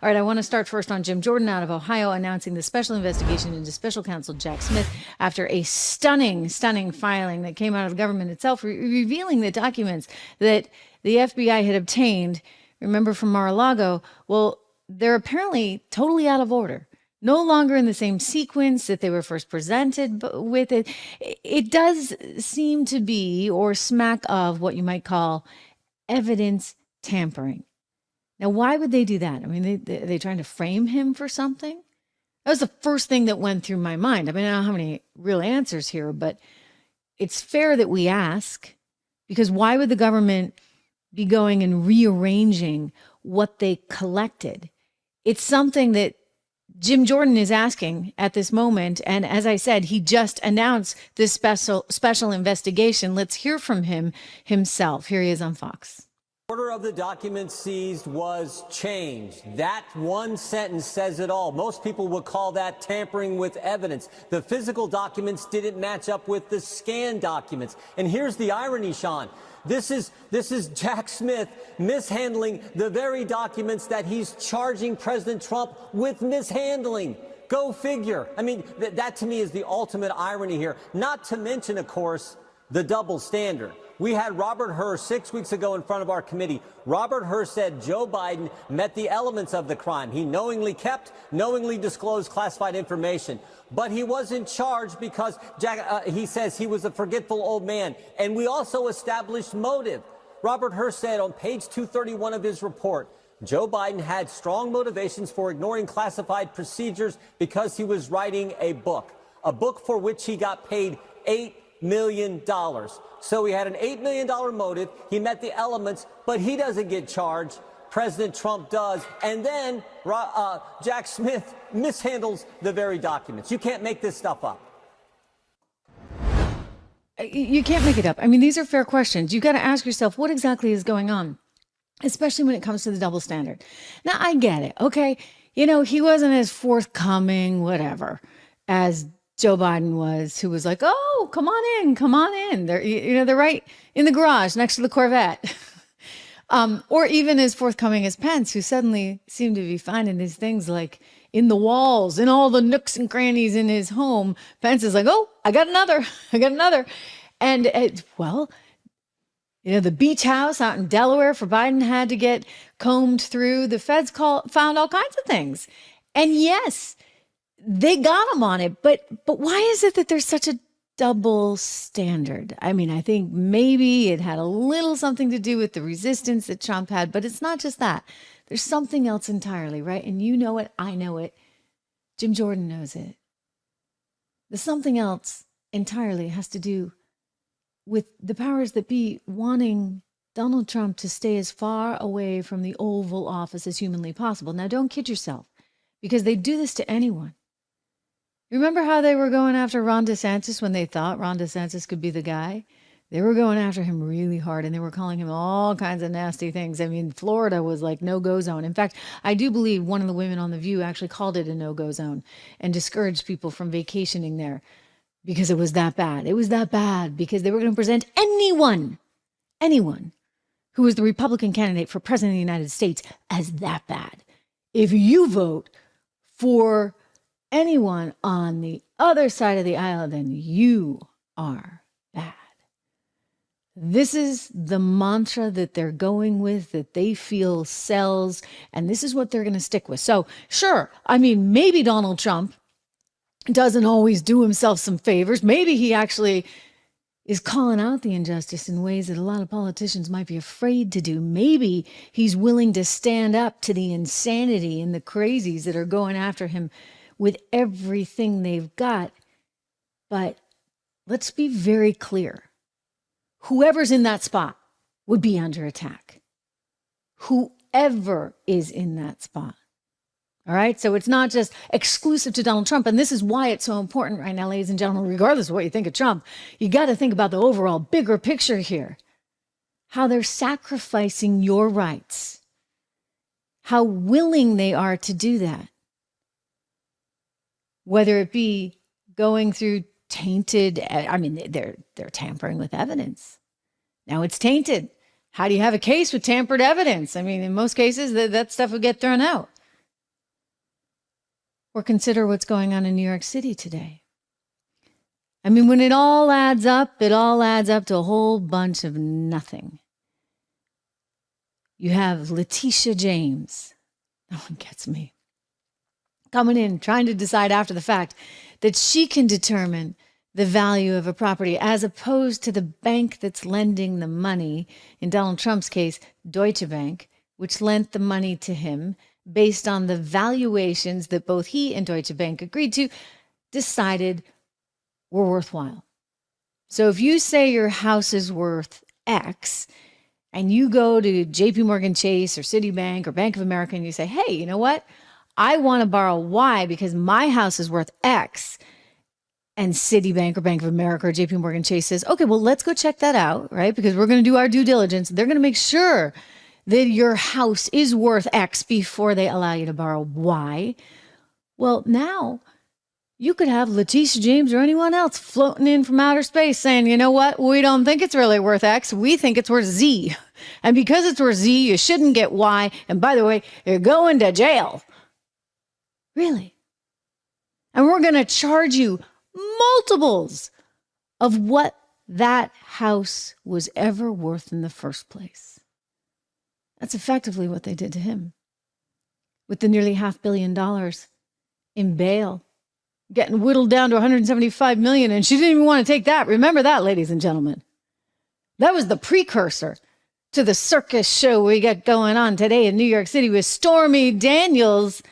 All right, I want to start first on Jim Jordan out of Ohio announcing the special investigation into special counsel Jack Smith after a stunning filing that came out of the government itself, revealing the documents that the FBI had obtained, remember, from Mar-a-Lago. Well, they're apparently totally out of order, no longer in the same sequence that they were first presented with. It does seem to be, or smack of, what you might call evidence tampering. Now, why would they do that? I mean, they trying to frame him for something? That was the first thing that went through my mind. I mean, I don't have any real answers here, but it's fair that we ask, because why would the government be going and rearranging what they collected? It's something that Jim Jordan is asking at this moment. And as I said, he just announced this special investigation. Let's hear from him himself. Here he is on Fox. Order of the documents seized was changed. That one sentence says it all. Most people would call that tampering with evidence. The physical documents didn't match up with the scanned documents. And here's the irony, Sean. This is Jack Smith mishandling the very documents that he's charging President Trump with mishandling. Go figure. I mean, that to me is the ultimate irony here. Not to mention, of course, the double standard. We had Robert Hur 6 weeks ago in front of our committee. Robert Hur said Joe Biden met the elements of the crime. He knowingly kept, knowingly disclosed classified information. But he wasn't charged because he says he was a forgetful old man. And we also established motive. Robert Hur said on page 231 of his report, Joe Biden had strong motivations for ignoring classified procedures because he was writing a book for which he got paid $8 million. So he had an $8 million motive. He met the elements, but he doesn't get charged. President Trump does. And then Jack Smith mishandles the very documents. You can't make this stuff up. You can't make it up. I mean, these are fair questions. You got to ask yourself, what exactly is going on, especially when it comes to the double standard. Now, I get it. Okay. You know, he wasn't as forthcoming, whatever, as Joe Biden was, who was like, oh, come on in. They're right in the garage next to the Corvette. Or even as forthcoming as Pence, who suddenly seemed to be finding these things like in the walls, in all the nooks and crannies in his home. Pence is like, oh, I got another. And the beach house out in Delaware for Biden had to get combed through. The feds found all kinds of things. And yes, they got him on it, but why is it that there's such a double standard? I mean, I think maybe it had a little something to do with the resistance that Trump had, but it's not just that. There's something else entirely, right? And you know it, I know it, Jim Jordan knows it. The something else entirely has to do with the powers that be wanting Donald Trump to stay as far away from the Oval Office as humanly possible. Now, don't kid yourself, because they do this to anyone. Remember how they were going after Ron DeSantis when they thought Ron DeSantis could be the guy? They were going after him really hard, and they were calling him all kinds of nasty things. I mean, Florida was like no-go zone. In fact, I do believe one of the women on The View actually called it a no-go zone and discouraged people from vacationing there because it was that bad. It was that bad because they were going to present anyone who was the Republican candidate for president of the United States as that bad. If you vote for anyone on the other side of the aisle, then you are bad. This is the mantra that they're going with, that they feel sells, and this is what they're going to stick with. So, sure, I mean, maybe Donald Trump doesn't always do himself some favors. Maybe he actually is calling out the injustice in ways that a lot of politicians might be afraid to do. Maybe he's willing to stand up to the insanity and the crazies that are going after him with everything they've got. But let's be very clear. Whoever's in that spot would be under attack. Whoever is in that spot. All right. So it's not just exclusive to Donald Trump. And this is why it's so important right now, ladies and gentlemen, regardless of what you think of Trump, you got to think about the overall bigger picture here. How they're sacrificing your rights. How willing they are to do that. Whether it be going through tainted, I mean, they're tampering with evidence. Now it's tainted. How do you have a case with tampered evidence? I mean, in most cases, that stuff would get thrown out. Or consider what's going on in New York City today. I mean, when it all adds up to a whole bunch of nothing. You have Letitia James. No one gets me. Coming in, trying to decide after the fact that she can determine the value of a property as opposed to the bank that's lending the money. In Donald Trump's case, Deutsche Bank, which lent the money to him based on the valuations that both he and Deutsche Bank agreed to, decided were worthwhile. So if you say your house is worth X and you go to JP Morgan Chase or Citibank or Bank of America and you say, hey, you know what? I want to borrow Y because my house is worth X. And Citibank or Bank of America or JP Morgan Chase says, okay, well, let's go check that out, right? Because we're going to do our due diligence. They're going to make sure that your house is worth X before they allow you to borrow Y. Well, now you could have Letitia James or anyone else floating in from outer space saying, you know what? We don't think it's really worth X. We think it's worth Z. And because it's worth Z, you shouldn't get Y. And by the way, you're going to jail. Really? And we're going to charge you multiples of what that house was ever worth in the first place. That's effectively what they did to him. With the nearly $500 million in bail, getting whittled down to $175 million, and she didn't even want to take that. Remember that, ladies and gentlemen. That was the precursor to the circus show we got going on today in New York City with Stormy Daniels